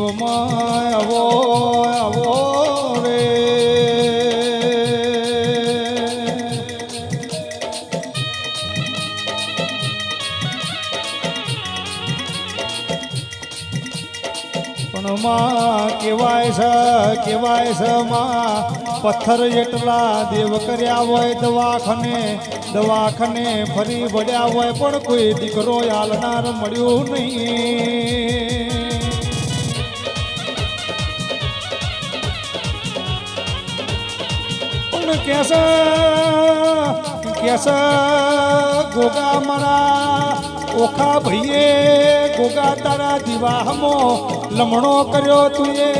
વિશ્વમાં આવો આવો રે પણ માં કેવાય છે માં પથ્થર એટલા દેવ કર્યા હોય દવાખાને ફરી વળ્યા હોય પણ કોઈ દીકરો આલનાર મળ્યું નહીં પણ કેસા ગોગા મારા ઓખા ભાઈએ ગોગા તારા દિવાહમાં લમણો કર્યો તુએ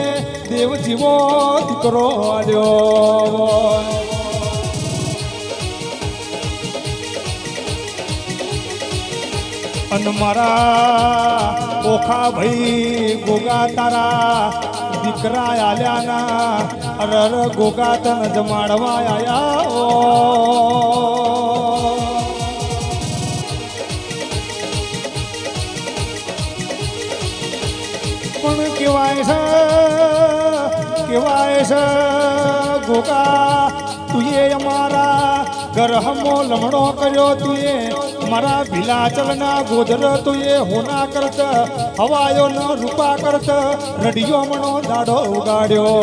દેવ જીવો દીકરો આલ્યો અન મારા ઓખા ભાઈ ગોગા તારા દીકરા આલ્યાના અરર ગોગા તન જમાડવા આયા પણ કેવાય છે ગોગા તુએ અમારા ગરહમો લમણો કર્યો તુએ મારા ભીલાચલના ગોદર તુએ હોના કરત હવાયો ન રૂપા કરત રડિયો મણો દાડો ઉગાડ્યો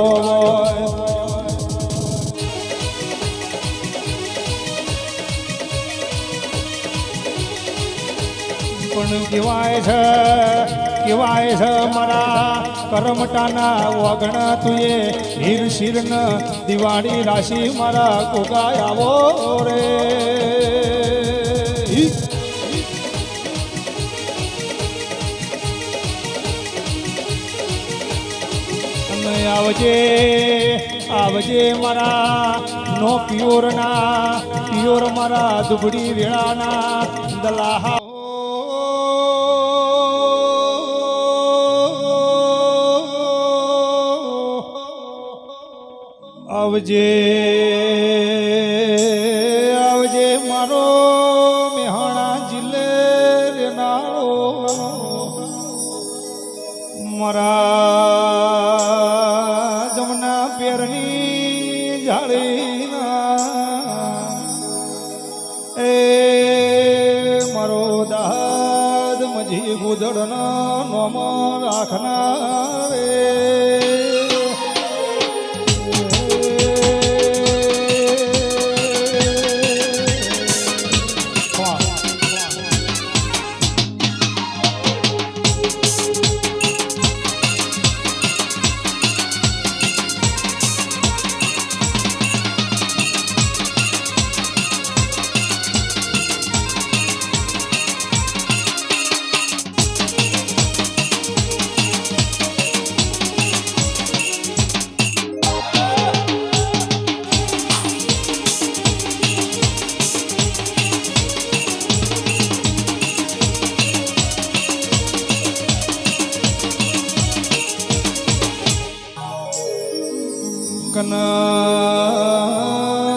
પણ કેવાય છે મારા કરમટાના વગણ તુએ હીર શીરન દિવાળી રાશિ મારા ગોગા આવો રે અને આવજે મારા નો પિયોર મારા દુબડી વેળાના દલાહા આવજે મારો મેહાણા જિલ્લે રેનાળો મારા જમના પેરની જાળીના એ મારો દાદ મજી ગુદડનો નોમો રાખના રે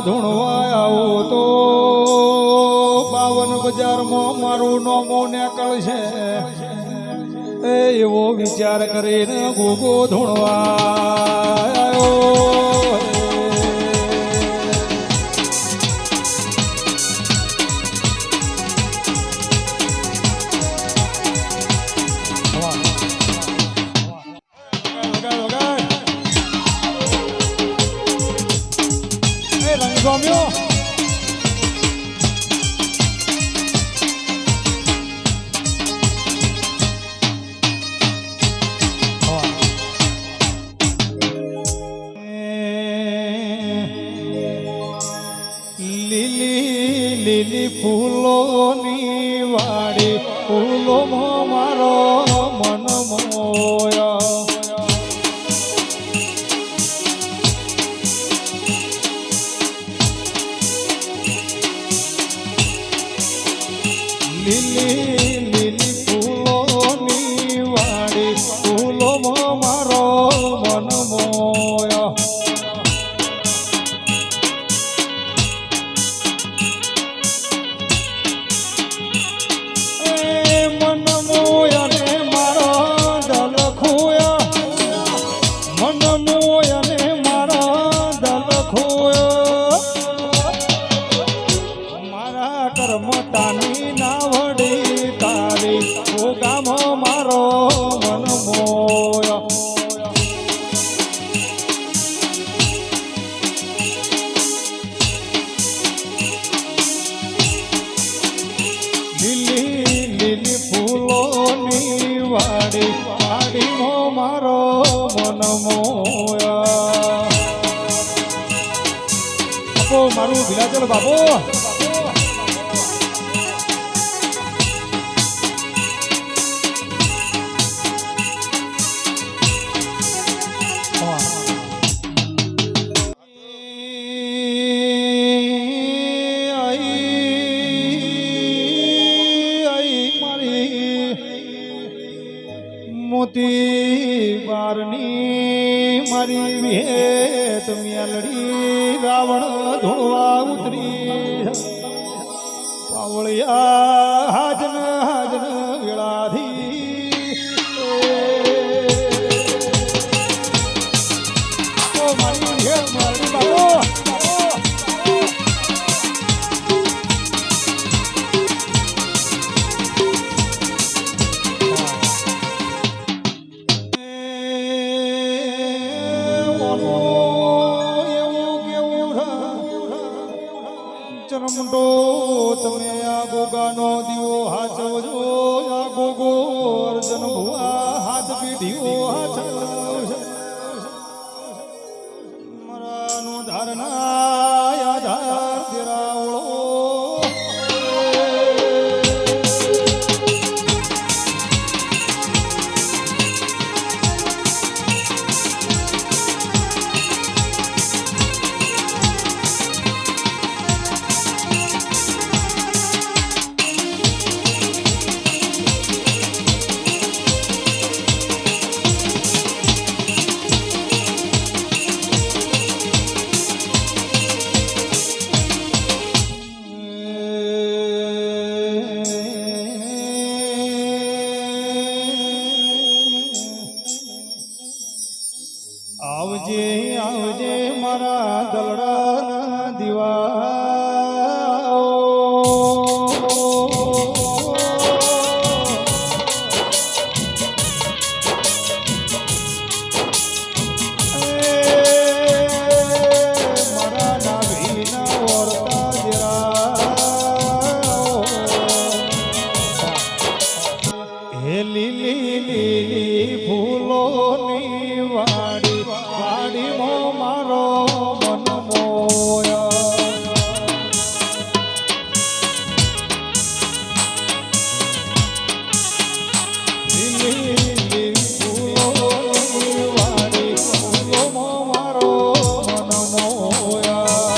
ધૂણવા આવો તો 52 બજારમાં મારું નોમો નેકળ છે એવો વિચાર કરીને ગોગો ધૂણવા આવ્યો ગમ્યો લીલી ફૂલોની વાડી ફૂલોમાં મારો મન મોયા મારો મન મોય લીલી લીલી ફૂલોની વાડી વાડીમાં મારો મન મોયા બાપો મારું વિલાચલ બાપો મોતી બારની મારી વેત મેલડી રાવણ ધોવા ઉતરી પાવળિયા હાજન હાજન વેળાધી મારી વેત મારી બાબો ચરમડો તમે આ ગોગાનો દીવો હાચવજો આ ગોગો અર્જન ભુવા હાથ પીઢીઓ હાચવજો મરાનું ધારણા આધાર દેરાવળો આવજે આવજે મારા દલડાના દીવા મારા નાભીના વરતા જરા હે લીલી લીલી ફૂલોની વાડી વાડીમાં મારો મન મોયા લીલી લીલી ફૂલોની વાડી ફૂલોમાં મારો મન મોયા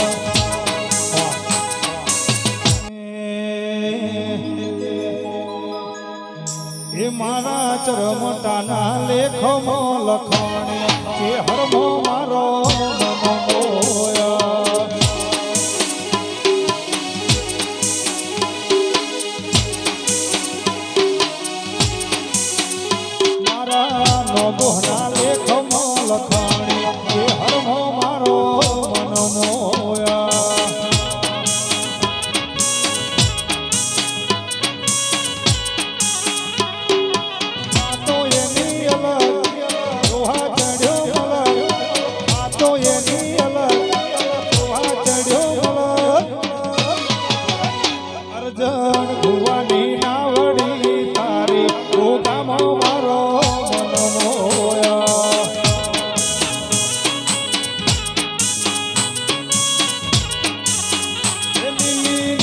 એ મારા ચરમટાના લેખમાં લખાણે કે હરમો મારો મન મોયા મારા નોબોહના લેખમાં લખાણે કે હરમો મારો મન મોયા અર્જન ભુવાની નાવડી તારી ગોગામાં મારો મન મોયા લીલી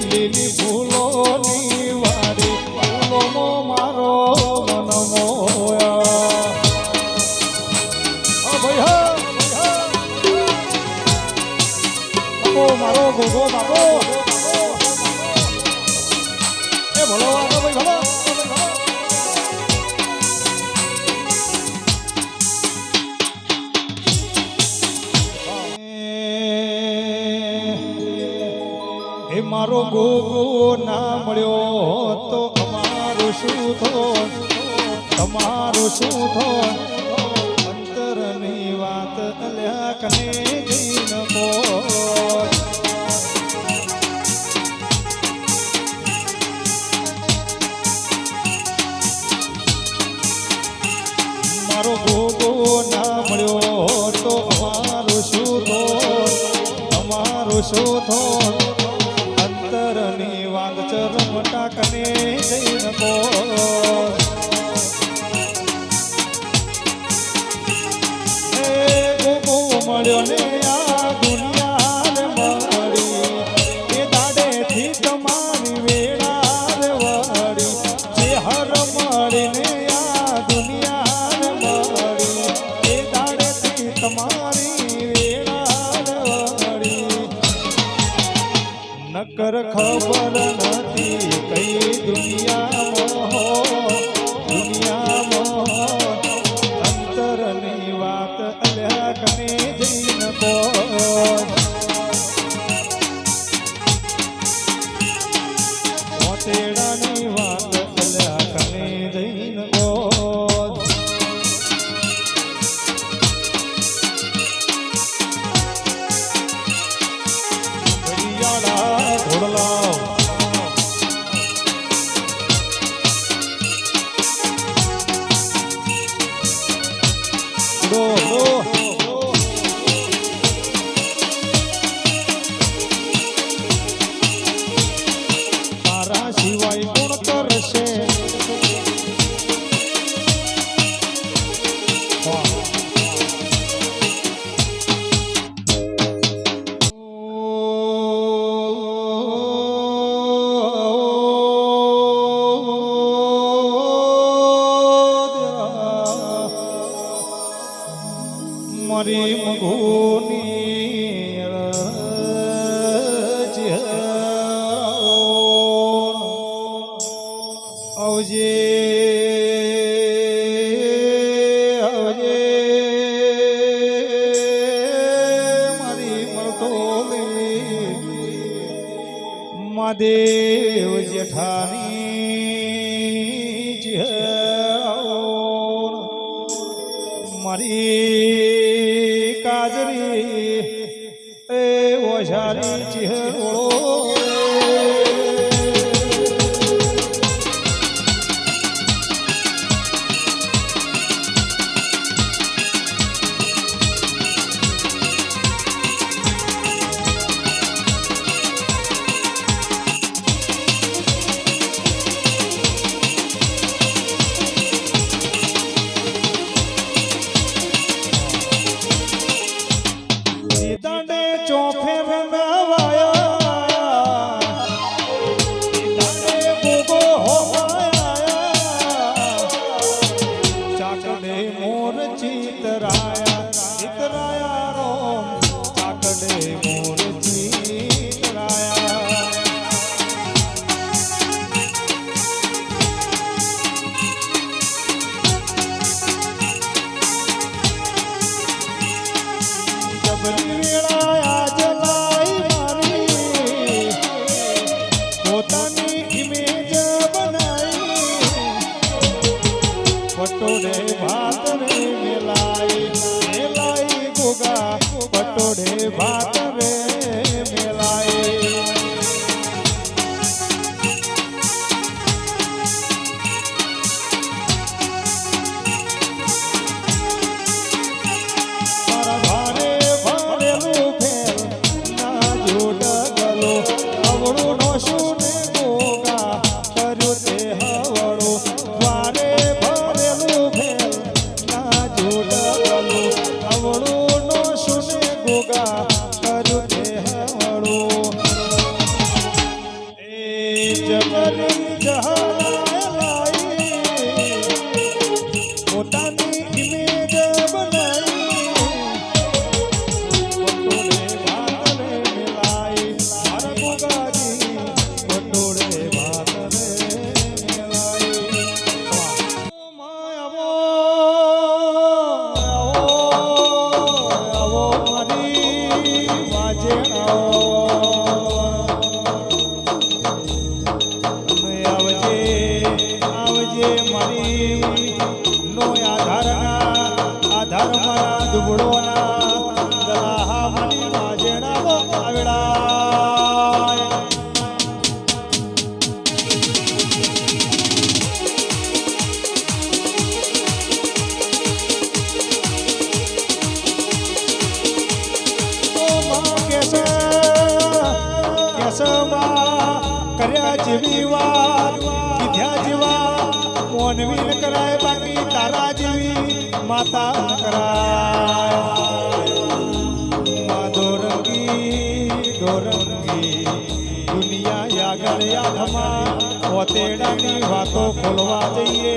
લીલી ફૂલોની વાડી ફૂલોમાં મારો મન મોયા મારો ગોગો બાપો એ ભલો આગળ ભાઈ ભલો એ મારો ગોગો ના મળ્યો તો અમારું શું થોન તમારું શું થોન અંતરની વાત અલ્યા કને દીન કો મળ્યો તો અમારું શું થોડ અમારું શું થોડ અંતરની વાત ચરમટા કને જઈને કો મળ્યો ને આ દુનિયાને મળી એ દાડેથી તમારી વેળા વળી જે હર મળીને આ દુનિયાને મળી એ દાડેથી તમારી વેળા વળી નકર ખબર નથી કઈ દુનિયામાં અંતરની વાત અલ્યા કને જઈને મોતેડાની વાત અલ્યા કને જઈને ઘડિયાળા ઘોડલાવ તારા સિવાય કોણ કરશે મારી મગોની આવજે આવજે મારી મરતોલી મહાદેવ જેઠાની મારી કાજરી એ ઓઝારી ચહેરો ચોફે ચાકડે મોર ચિતરાયા ચિતરાયા રોમ ચાકડે મોર ચિતરાયા જબરી વેળા જલાઈ મારી પોતાની ઇમેજ બનાવી પટોડે ભાત રે મેલાઈ ગોગા પટોડે ભાત રે મેલાઈ મારા ભારે ભરેલું ફેર ના જોડ ગલો અવળું નો શું ને ગોગા કર્યું તે હવળો વારે ભરેલું ફેર ના જોડ ગલો અવળું નો શું ને ગોગા કર્યું તે હવળો એ જબરી જહાલાઈ પોતાની ઇમેજ બનાવી પટોળે ભાત રે મેલાઈ મારા ગોગાજી પટોળે ભાત રે મેલાઈ આવો આવો મારી વાજે આવજે આવજે મારી નો આધાર મારા દુબળોના દલાહા મારી વાજેણા આવેડા કર્યા જેવી વાત કીધ્યા જેવા મોનવી ન કરાય બાકી તારા જેવી માતા ન કરાય દોરંગી દોરંગી દુનિયા આગળ યાદમાં પોતેડાની વાતો ખોલવા જઈએ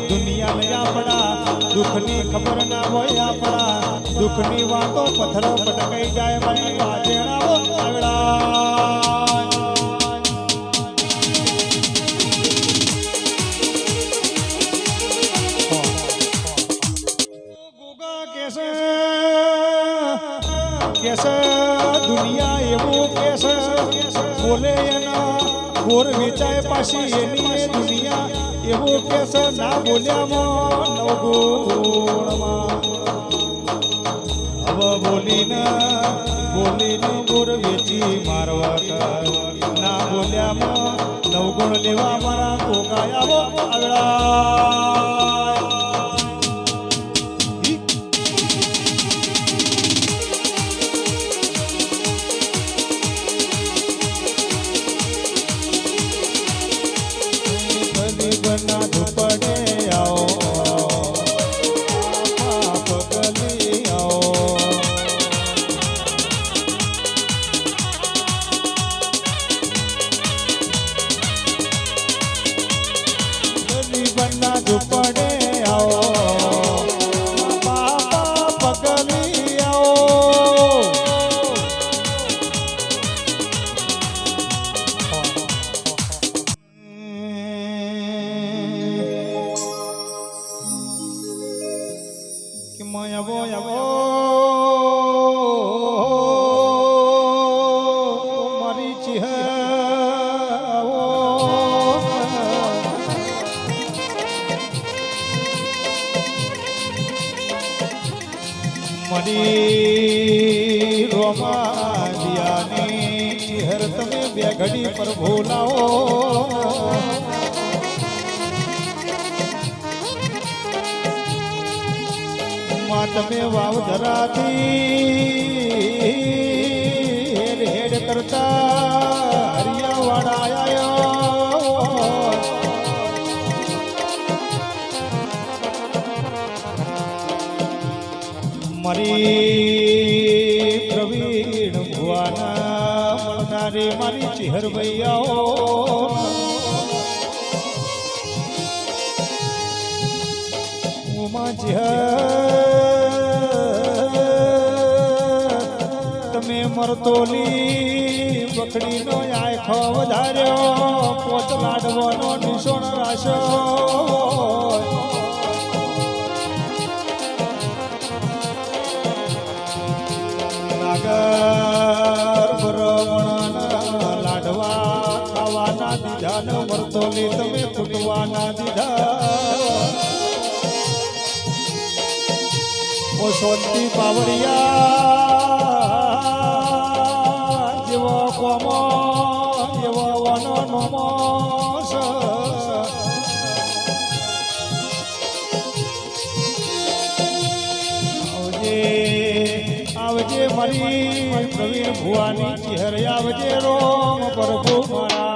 દુનિયાને આપણા દુઃખની ખબર ના હોય આપણા દુઃખની વાતો પથ્થરો પટકાઈ જાય મારી વાજેણાઓ આવડા કેસે દુનિયા એવું કેસે બોલે એના ગોર વેચાય પાછી એની એ દુનિયા એવું કેસે ના બોલ્યામાં નવગુણમાં હવે બોલીને ગોર વેચી મારવા ના બોલ્યામાં નવગુણ લેવા મારા કોકાયાવો આગળ મરી રોમાલિયાની ચહેર તમે બે ઘડી પર ભૂલાવો માં તમે વાવ ધરાતી હેડ હેડ કરતા હરિયાવાડા આયા મારી પ્રવીણ ભુવાના મળનારી મારી ચહેર ભૈયાઓ ઉમા તમે મરતોલી બકડીનો આખો વધાર્યો પોત લાડવાનો નિશોણ રાશો લાડવા ખાવાના દીધા ને મરતોલી તમે ફૂટવાના દીધા ઓ શાંતિ પાવડિયા જેવો કોમો એવો વનો નમો આવજે મારી પ્રવીણ ભુવાની ચહેર આવજે રોમ પ્રભુ મારા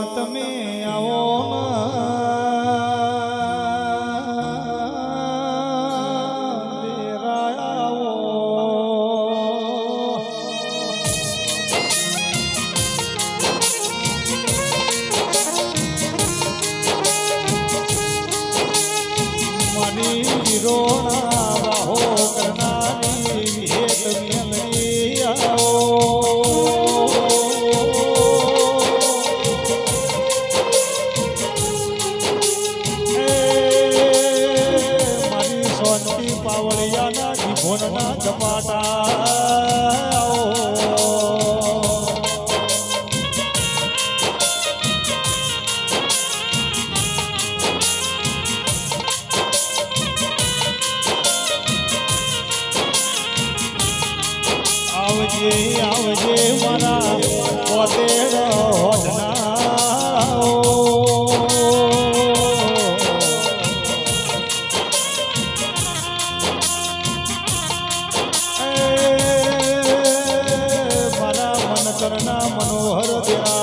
તમે આવો આવજે મારા પોતેડ હોદનારાઓ. મારા મનકરના મનોહર દેરાઓ.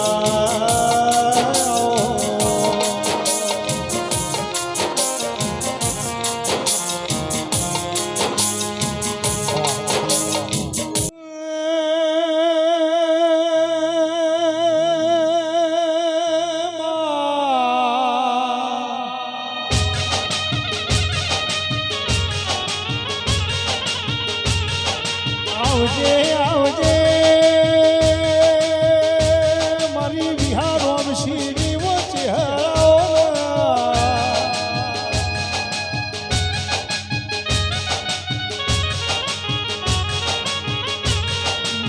આવજે આવજે મારી વિહારોમ શિરી વચ્ચે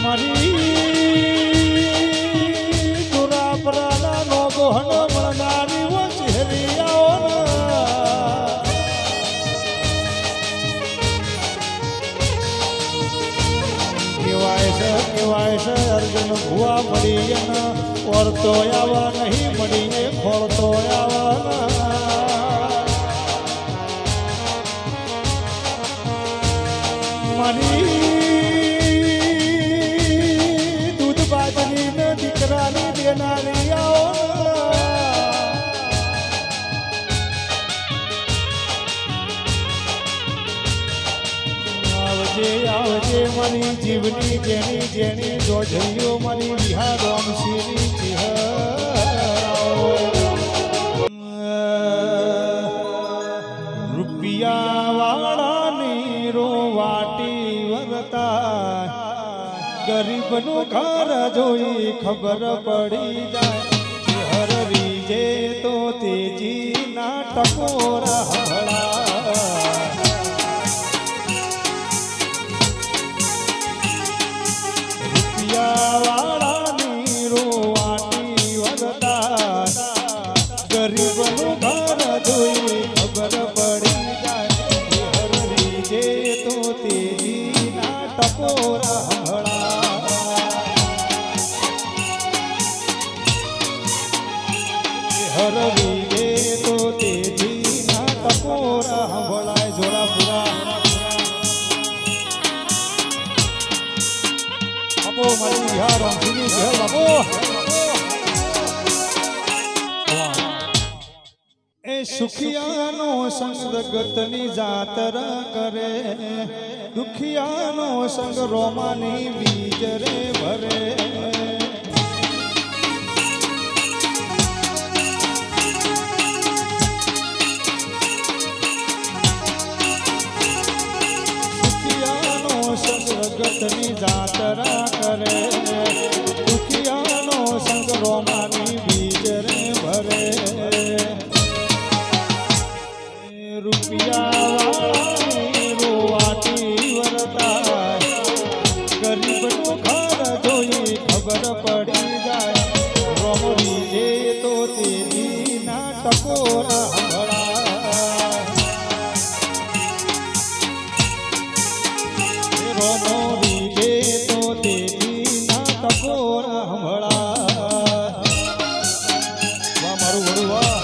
મારી દુરા પરાના નો ગોહન મળનારી વચ્ચે રિયાઓ. કહેવાય છે અર્જુન ભુવા મળી ઓરતો આવા નહીં મળીને ખોળતો આવા. મારી દૂધ બાજરી ને દીકરાની દેનારી આવો. આવજે મારી જીવની જેની જેની જોજઈઓ મારી વિહારોમ શિરી ચિહરાઓ. રૂપિયા વાળાની રોવાટી વરતા ગરીબનું ઘર જોઈ ખબર પડી જાય. હરવી જે તો તેજી ના ટકોરા હળા. વાળાની રોવાટી વરતા ગરીબનું ઘર જોઈ ખબર પડી જાય. હરવી જે તો તેજી ના ટકોરા હળા. હરવી જે તો તેજી ના ટકોરા હળાય. જોડા પૂરા મારી વિહારોમ શિરી ચિહરાઓ. એ સુખિયાનો સંગ ગતની જાતરા કરે, દુખિયાનો સંગ રોમાની બીજરે ભરે. સુખિયાનો સંગ ગતની જાતરા કરે, દુખિયાનો સંગ રોમાની બીજરે ભરે. રૂપિયા વાળાની રોવાટી વરતા ગરીબનું ઘર જોઈ ખબર પડી જાય. રોમડી જે તો તેજી ના ટકોરા હળા. રોમડી જે તો તેજી ના ટકોરા હળા. વાહ મારું વડું વાહ.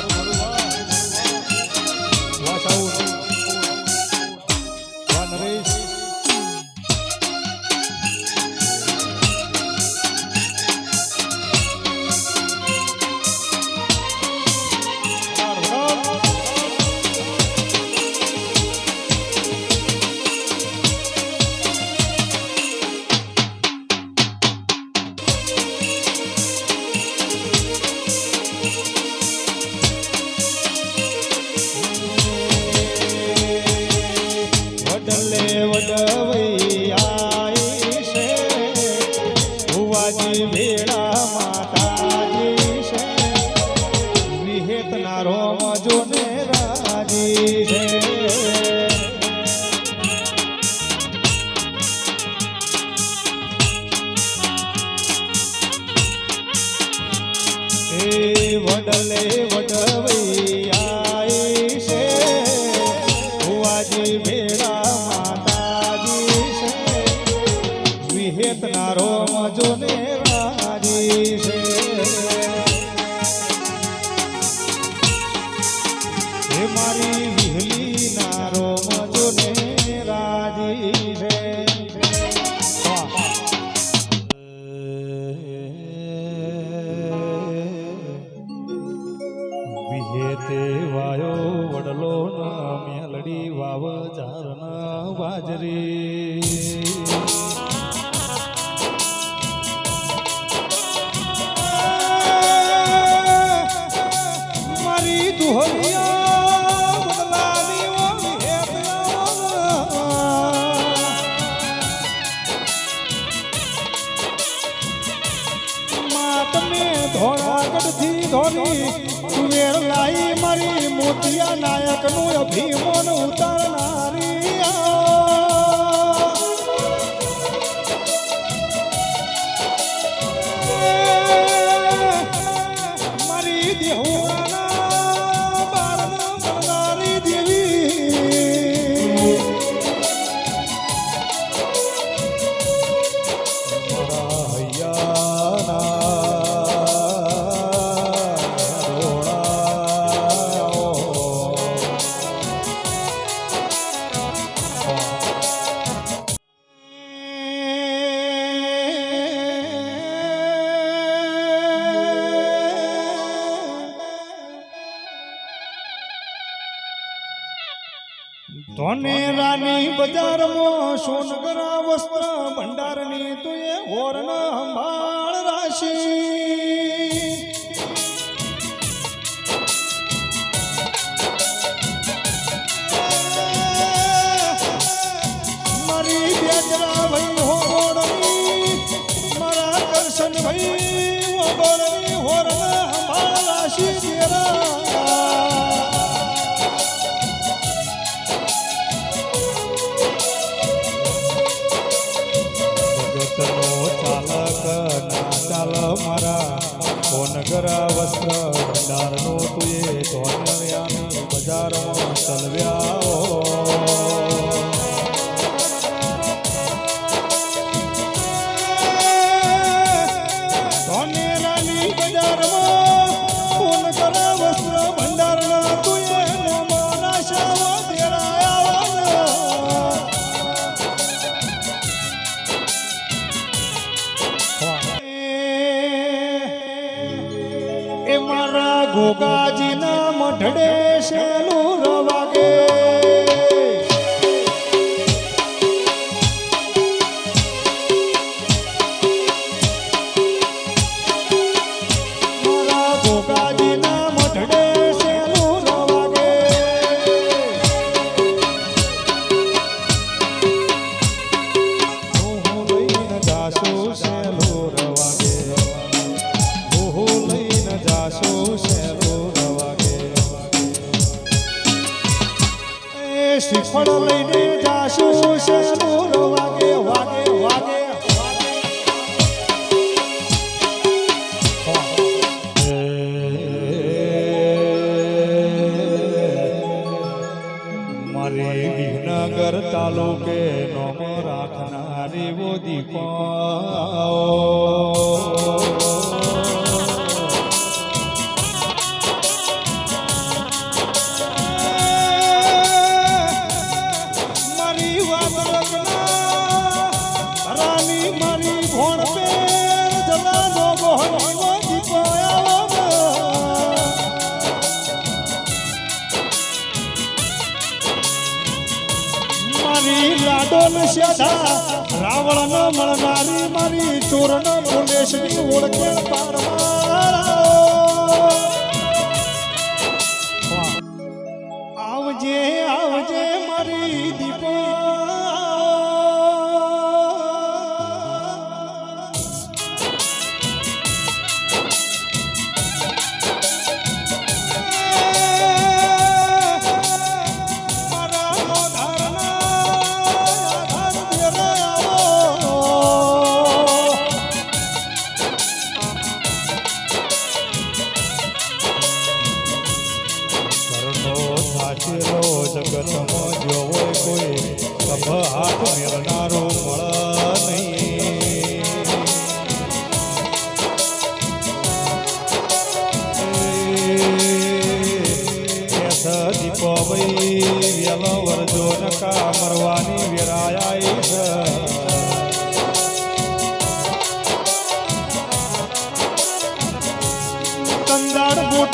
વડલે વડવૈયા છે ભુવાજી ભેળા માતાજી છે વિહેત નારો મજો ને રાજી છે હે મારી વિહલી નારો મજો ને રાજી છે વિહેતે વાયો વડલો ના મેલડી વાવ ઝારના વાજરી મારી દુહરિયા બદલાની ઓ તમે ધોળાગઢથી ધોની તુવેર લાઈ મારી મોતિયા નાયક નું અભિમાન ઉતારનારી મારી દેહુના બાળના બનનારી દેવી મારા હૈયાના ધોનેરાની બજારમાં સોનગરા વસ્ત્ર ભંડારની તુએ હોરના સંભાળ રાશી મારી બેજરા ભાઈ હોરની મારા કરશન ભાઈ હોરની હોરના સંભાળ રાશી તેરા મારા કોનગરા વસ્ત્ર ભંડારનો તુએ ધોનરિયાની બજારમાં ચલવ્યા ધોનેરાની બજારમાં કોનગરા વસ્ત્ર ભંડારના તુએ નોમાના શાવા તેરાયા એ મારા ગોગાજીના મઢડે શેલું રવાગે મારા ગોગાજીના મઢડે શેલું રવાગે હું લઈને જાશું શેલું રવાગે જાશો શેલો રવાગે એ શ્રીફળ લઈને જાશો શેલો રવાગે વાગે વાગે મારે વિઘ્નગર તાલુકે નોમ રાખનારી વો દીપા મારી ભોણ પે જલાનો ગોહણીમાં દીપાયા મારી લાડોલ શેઠા રાવણ ન મળનારી મારી ચોરણ પોલેશની ઓળખેણ પારવા આવજે આવજે મારી દીપા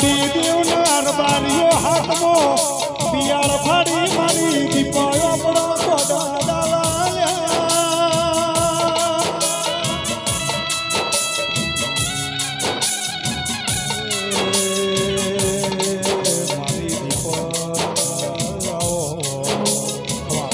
મોટી